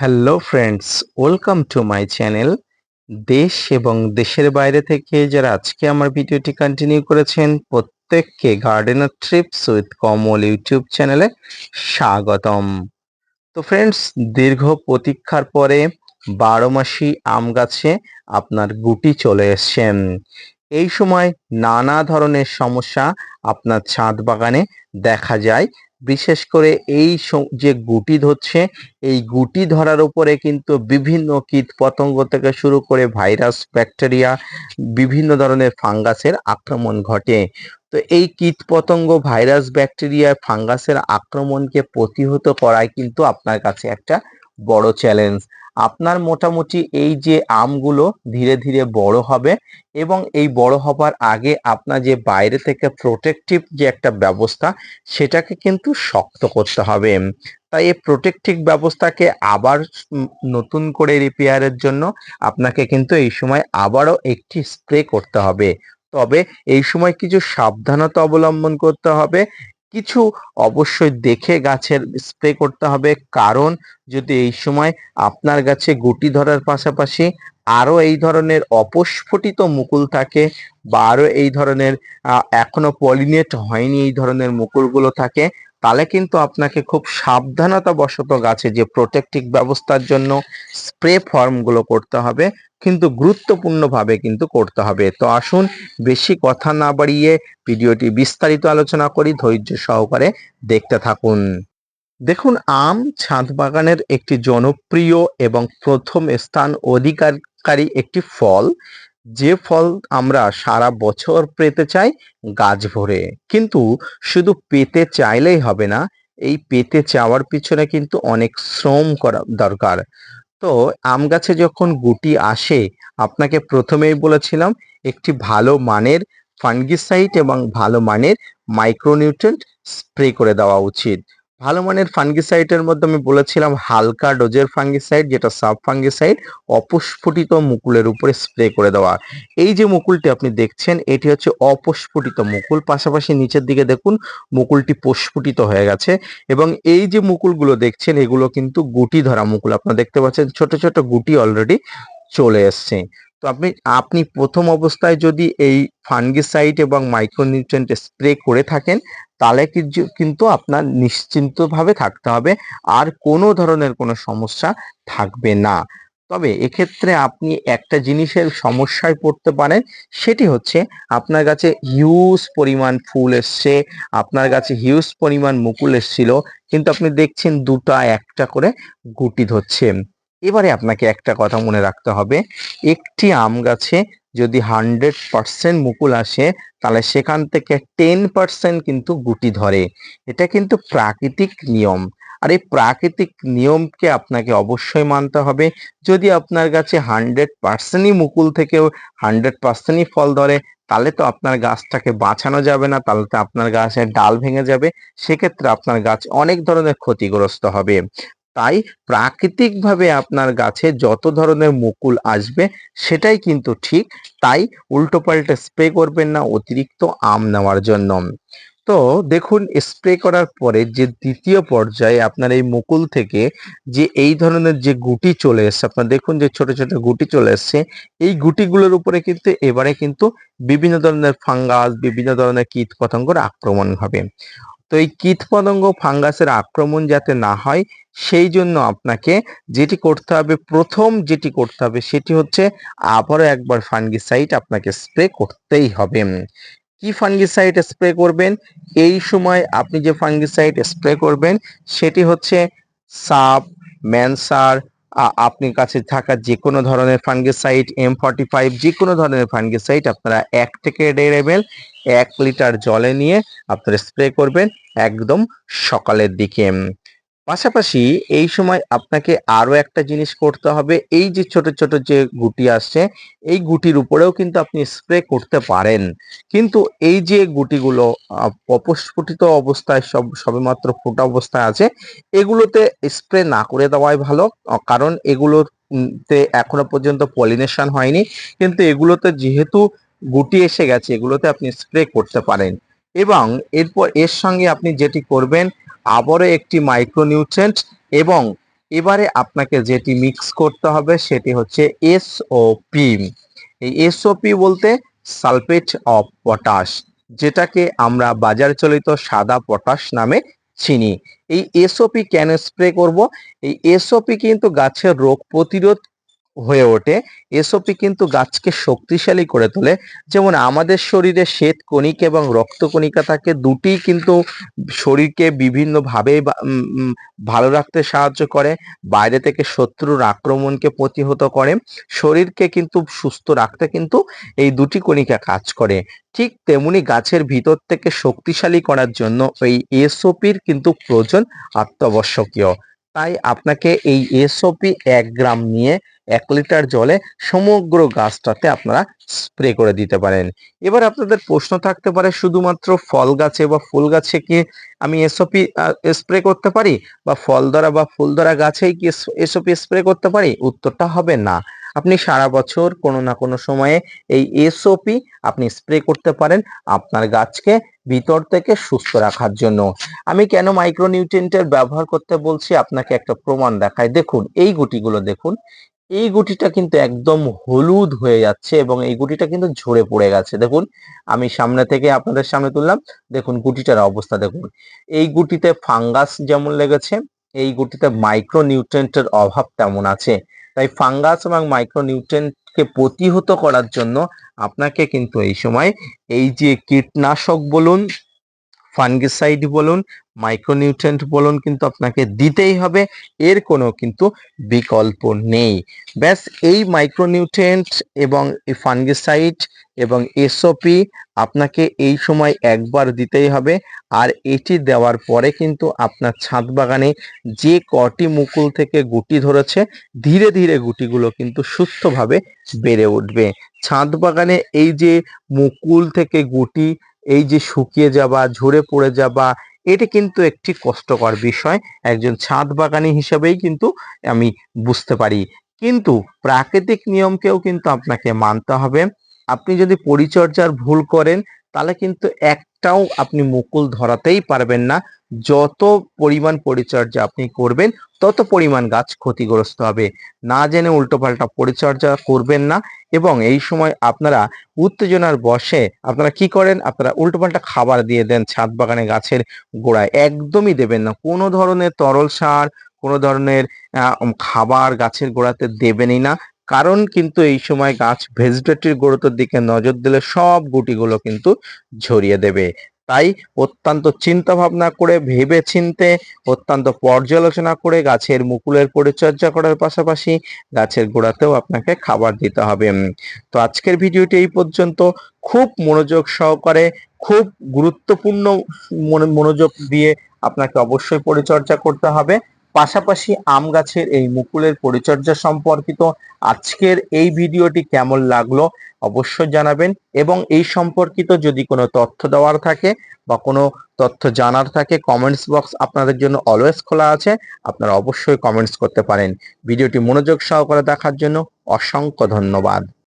Hello friends, welcome to my channel. দেশ এবং দেশের বাইরে থেকে যারা আজকে আমার ভিডিওটি কন্টিনিউ করেছেন প্রত্যেককে gardener TRIPS with Kamal YouTube চ্যানেলে স্বাগতম। তো ফ্রেন্ডস, দীর্ঘ প্রতীক্ষার পরে 12 মাসি আম গাছে আপনার গুটি চলে এসছেন। এই সময় নানা ধরনের সমস্যা আপনার ছাদ বাগানে দেখা যায়। বিশেষ করে যে গুটি ধরছে, এই গুটি ধরার উপরে কিন্তু বিভিন্ন কীট পতঙ্গ থেকে শুরু করে ভাইরাস, ব্যাকটেরিয়া, বিভিন্ন ধরনের ফাঙ্গাসের আক্রমণ ঘটে। তো এই কীটপতঙ্গ, ভাইরাস, ব্যাকটেরিয়া, ফাঙ্গাসের আক্রমণকে প্রতিহত করাই কিন্তু আপনার কাছে একটা বড় চ্যালেঞ্জ। আপনার মোটামুটি এই যে আমগুলো ধীরে ধীরে বড় হবে এবং এই বড় হবার আগে আপনার যে বাইরে থেকে প্রোটেকটিভ যে একটা ব্যবস্থা, সেটাকে কিন্তু শক্ত করতে হবে। তাই এই প্রোটেকটিভ ব্যবস্থাকে আবার নতুন করে রিপেয়ারের জন্য আপনাকে কিন্তু এই সময় আবারও একটি স্প্রে করতে হবে। তবে এই সময় কিছু সাবধানতা অবলম্বন করতে হবে। কিছু অবশ্যই দেখে গাছের স্প্রে করতে হবে, কারণ যদি এই সময় আপনার গাছে গুটি ধরার পাশাপাশি আরো এই ধরনের অপস্ফুটিত মুকুল থাকে বা আরো এই ধরনের এখনো পলিনেট হয়নি এই ধরনের মুকুলগুলো থাকে, তাহলে কিন্তু আপনাকে খুব সাবধানতা বশত গাছে যে প্রোটেক্টিভ ব্যবস্থার জন্য স্প্রে ফর্মগুলো করতে হবে, কিন্তু গুরুত্বপূর্ণভাবে কিন্তু করতে হবে। তো আসুন বেশি কথা না বাড়িয়ে ভিডিওটি বিস্তারিত আলোচনা করি, ধৈর্য সহকারে দেখতে থাকুন। দেখুন, আম ছাদ বাগানের একটি জনপ্রিয় এবং প্রথম স্থান অধিকারী একটি ফল, যে ফল আমরা সারা বছর পেতে চাই গাছ ভরে। কিন্তু শুধু পেতে চাইলেই হবে না, এই পেতে চাওয়ার পিছনে কিন্তু অনেক শ্রম করা দরকার। তো আম গাছে যখন গুটি আসে, আপনাকে প্রথমেই বলেছিলাম একটি ভালো মানের ফাঙ্গিসাইড এবং ভালো মানের মাইক্রোনিউট্রিয়েন্ট স্প্রে করে দেওয়া উচিত। ভালো মানের ফাঙ্গিসাইডের মধ্যে আমি বলেছিলাম হালকা ডোজের ফাঙ্গিসাইড, যেটা সাব ফাঙ্গিসাইড, অপস্ফুটিত মুকুলের উপরে স্প্রে করে দেওয়া। এই যে মুকুলটি আপনি দেখছেন, এটি হচ্ছে অপস্ফুটিত মুকুল, পাশাপাশি নিচের দিকে দেখুন মুকুলটি প্রস্ফুটিত হয়ে গেছে। এবং এই যে মুকুলগুলো দেখছেন, এগুলো কিন্তু গুটি ধরা মুকুল। আপনারা দেখতে পাচ্ছেন ছোট ছোট গুটি অলরেডি চলে এসছে। তো আপনি আপনি প্রথম অবস্থায় যদি এই ফাঙ্গিসাইড এবং মাইক্রোনিউট্রিয়েন্ট স্প্রে করে থাকেন, তাহলে কিন্তু আপনার নিশ্চিন্তভাবে থাকতে হবে, আর কোনো ধরনের কোনো সমস্যা থাকবে না। তবে এক্ষেত্রে আপনি একটা জিনিসের সমস্যায় পড়তে পারেন, সেটি হচ্ছে আপনার কাছে হিউজ পরিমাণ ফুল এসছে, আপনার কাছে হিউজ পরিমাণ মুকুল এসছিল, কিন্তু আপনি দেখছেন দুটা একটা করে গুটি ধরছে। এবারে আপনাকে একটা কথা মনে রাখতে হবে, একটি আম গাছে যদি 100% মুকুল আসে, তাহলে সেখান থেকে 10% কিন্তু গুটি ধরে। এটা কিন্তু প্রাকৃতিক নিয়ম। আর এই প্রাকৃতিক নিয়মকে আপনাকে অবশ্যই মানতে হবে। যদি আপনার গাছে 100%ই মুকুল থেকেও 100%ই ফল ধরে, তাহলে তো আপনার গাছটাকে বাঁচানো যাবে না, তাহলে তো আপনার গাছের ডাল ভেঙে যাবে। সেক্ষেত্রে আপনার গাছ অনেক ধরনের ক্ষতিগ্রস্ত হবে। তাই প্রাকৃতিকভাবে আপনার গাছে যত ধরনের মুকুল আসবে সেটাই কিন্তু ঠিক। তাই উল্টোপাল্টা স্প্রে করবেন না অতিরিক্ত আম নেওয়ার জন্য। তো দেখুন, স্প্রে করার পরে যে দ্বিতীয় পর্যায়ে আপনার এই মুকুল থেকে যে এই ধরনের যে গুটি চলে এসছে, আপনার দেখুন যে ছোট ছোট গুটি চলে এসছে, এই গুটিগুলোর উপরে কিন্তু এবারে কিন্তু বিভিন্ন ধরনের ফাঙ্গাস, বিভিন্ন ধরনের কীট পতঙ্গের আক্রমণ হবে। তো এই কীটপতঙ্গ, ফাঙ্গাসের আক্রমণ যাতে না হয়, সেই জন্য আপনাকে যেটি করতে হবে সেটি হচ্ছে আবারও একবার ফাঙ্গিসাইড আপনাকে স্প্রে করতেই হবে। কি ফাঙ্গিসাইড স্প্রে করবেন? এই সময় আপনি যে ফাঙ্গিসাইড স্প্রে করবেন সেটি হচ্ছে সাব, ম্যানসার, আপনার কাছে থাকা যে কোনো ধরনের ফাঙ্গিসাইড, M45, যে কোনো ধরনের ফাঙ্গিসাইড আপনারা 1 থেকে 1.5 ml 1 লিটার জলে নিয়ে আপনারা স্প্রে করবেন একদম সকালের দিকে। পাশাপাশি এই সময় আপনাকে আরো একটা জিনিস করতে হবে, এই যে ছোট ছোট যে গুটি আসছে, এই গুটির উপরেও কিন্তু আপনি স্প্রে করতে পারেন। কিন্তু এই যে গুটিগুলো অপস্ফুটিত অবস্থায় সবেমাত্র ফোটা অবস্থায় আছে, এগুলোতে স্প্রে না করে দেওয়াই ভালো। কারণ এগুলোর তে এখনো পর্যন্ত পলিনেশন হয়নি, কিন্তু এগুলোতে যেহেতু গুটি এসে গেছে, এগুলোতে আপনি স্প্রে করতে পারেন। এবং এর সঙ্গে আপনি যেটি করবেন, আবারও একটি মাইক্রোনিউট্রিয়েন্ট এবং এবারে আপনাকে যেটি মিক্স করতে হবে সেটি হচ্ছে এসওপি। এই এসওপি বলতে সালফেট অফ পটাশ, যেটাকে আমরা বাজার চলিত সাদা পটাশ নামে চিনি। এই এসওপি কেন স্প্রে করব? এই এসওপি কিন্তু গাছের রোগ প্রতিরোধ হয়ে ওঠে। এসওপি কিন্তু গাছকে শক্তিশালী করে তোলে। যেমন আমাদের শরীরে শ্বেত কণিকা এবং রক্ত কণিকা থাকে, দুটিই কিন্তু শরীরকে বিভিন্নভাবে ভালো রাখতে সাহায্য করে, বাইরে থেকে শত্রুর আক্রমণকে প্রতিহত করে, শরীরকে কিন্তু সুস্থ রাখতে কিন্তু এই দুটি কণিকা কাজ করে। ঠিক তেমনি গাছের ভিতর থেকে শক্তিশালী করার জন্য এই এসওপির কিন্তু প্রয়োজন অত্যাবশ্যকীয়। তাই আপনাকে এই এসওপি 1 গ্রাম নিয়ে 1 লিটার জলে সমগ্র গাছটাতে আপনারা স্প্রে করে দিতে পারেন। এবার আপনাদের প্রশ্ন থাকতে পারে, শুধুমাত্র ফল গাছে বা ফুল গাছে কি আমি এসওপি স্প্রে করতে পারি, বা ফল ধরা বা ফুল ধরা গাছেই কি এসওপি স্প্রে করতে পারি? উত্তরটা হবে না। আপনি সারা বছর কোনো না কোনো সময়ে এই এসওপি আপনি স্প্রে করতে পারেন আপনার গাছকে ভিতর থেকে সুস্থ রাখার জন্য। আমি কেন মাইক্রোনিউট্রিয়েন্টের ব্যবহার করতে বলছি আপনাকে একটা প্রমাণ দেখাই। দেখুন এই গুটিগুলো দেখুন, এই গুটিটা কিন্তু একদম হলুদ হয়ে যাচ্ছে এবং এই গুটিটা কিন্তু ঝরে পড়ে গেছে। দেখুন আমি সামনে থেকে আপনাদের সামনে তুললাম, দেখুন গুটিটার অবস্থা দেখুন। এই গুটিতে ফাঙ্গাস যেমন লেগেছে, এই গুটিতে মাইক্রোনিউট্রিয়েন্টের অভাব তেমন আছে। তাই ফাঙ্গাস এবং মাইক্রোনিউট্রিয়েন্টকে প্রতিহত করার জন্য আপনাকে কিন্তু এই সময় এই যে কীটনাশক বলুন, ফাঙ্গিসাইড বলুন, মাইক্রোনিউট্রিয়েন্ট বলুন, কিন্তু আপনাকে দিতেই হবে, এর কোনো কিন্তু বিকল্প নেই। ব্যাস এই মাইক্রোনিউট্রিয়েন্ট এবং এই ফাঙ্গিসাইড এবং এসওপি আপনাকে এই সময় একবার দিতেই হবে। আর এটি দেওয়ার পরে কিন্তু আপনার ছাদ বাগানে যে কটি মুকুল থেকে গুটি ধরেছে, ধীরে ধীরে গুটিগুলো কিন্তু সুস্থভাবে বেড়ে উঠবে। ছাদ বাগানে এই যে মুকুল থেকে গুটি এই যে শুকিয়ে যাওয়া, ঝরে পড়ে যাওয়া, এটি কিন্তু একটি কষ্টকর বিষয়, একজন ছাদ বাগানি হিসেবেই কিন্তু আমি বুঝতে পারি। কিন্তু প্রাকৃতিক নিয়মকেও কিন্তু আপনাকে মানতে হবে। আপনি যদি পরিচর্যার ভুল করেন তাহলে কিন্তু একটাও আপনি মুকুল ধরাতেই পারবেন না। যত পরিমাণ পরিচর্যা আপনি করবেন তত পরিমাণ গাছ ক্ষতিগ্রস্ত হবে। না জেনে উল্টোপাল্টা পরিচর্যা করবেন না। এবং এই সময় আপনারা উত্তেজনার বশে আপনারা কি করেন, আপনারা উল্টোপাল্টা খাবার দিয়ে দেন ছাদ বাগানে গাছের গোড়ায়। একদমই দেবেন না, কোনো ধরনের তরল সার, কোনো ধরনের খাবার গাছের গোড়াতে দেবেনই না। কারণ কিন্তু এই সময় গাছ ভেজিটেটিভ গ্রোথের দিকে নজর দিলে সব গুটিগুলো কিন্তু ঝরিয়ে দেবে। তাই অত্যন্ত চিন্তা ভাবনা করে, ভেবে চিন্তে, অত্যন্ত পর্যালোচনা করে গাছের মুকুলের পরিচর্যা করার পাশাপাশি গাছের গোড়াতেও আপনাকে খাবার দিতে হবে। তো আজকের ভিডিওটি এই পর্যন্ত। খুব মনোযোগ সহকারে, খুব গুরুত্বপূর্ণ মনোযোগ দিয়ে আপনাকে অবশ্যই পরিচর্যা করতে হবে। পাশাপাশি আম গাছের এই মুকুলের পরিচর্যা সম্পর্কিত আজকের এই ভিডিওটি কেমন লাগলো অবশ্যই জানাবেন। এবং এই সম্পর্কিত যদি কোনো তথ্য দেওয়ার থাকে বা কোনো তথ্য জানার থাকে, কমেন্টস বক্স আপনাদের জন্য অলওয়েজ খোলা আছে, আপনারা অবশ্যই কমেন্টস করতে পারেন। ভিডিওটি মনোযোগ সহকারে দেখার জন্য অসংখ্য ধন্যবাদ।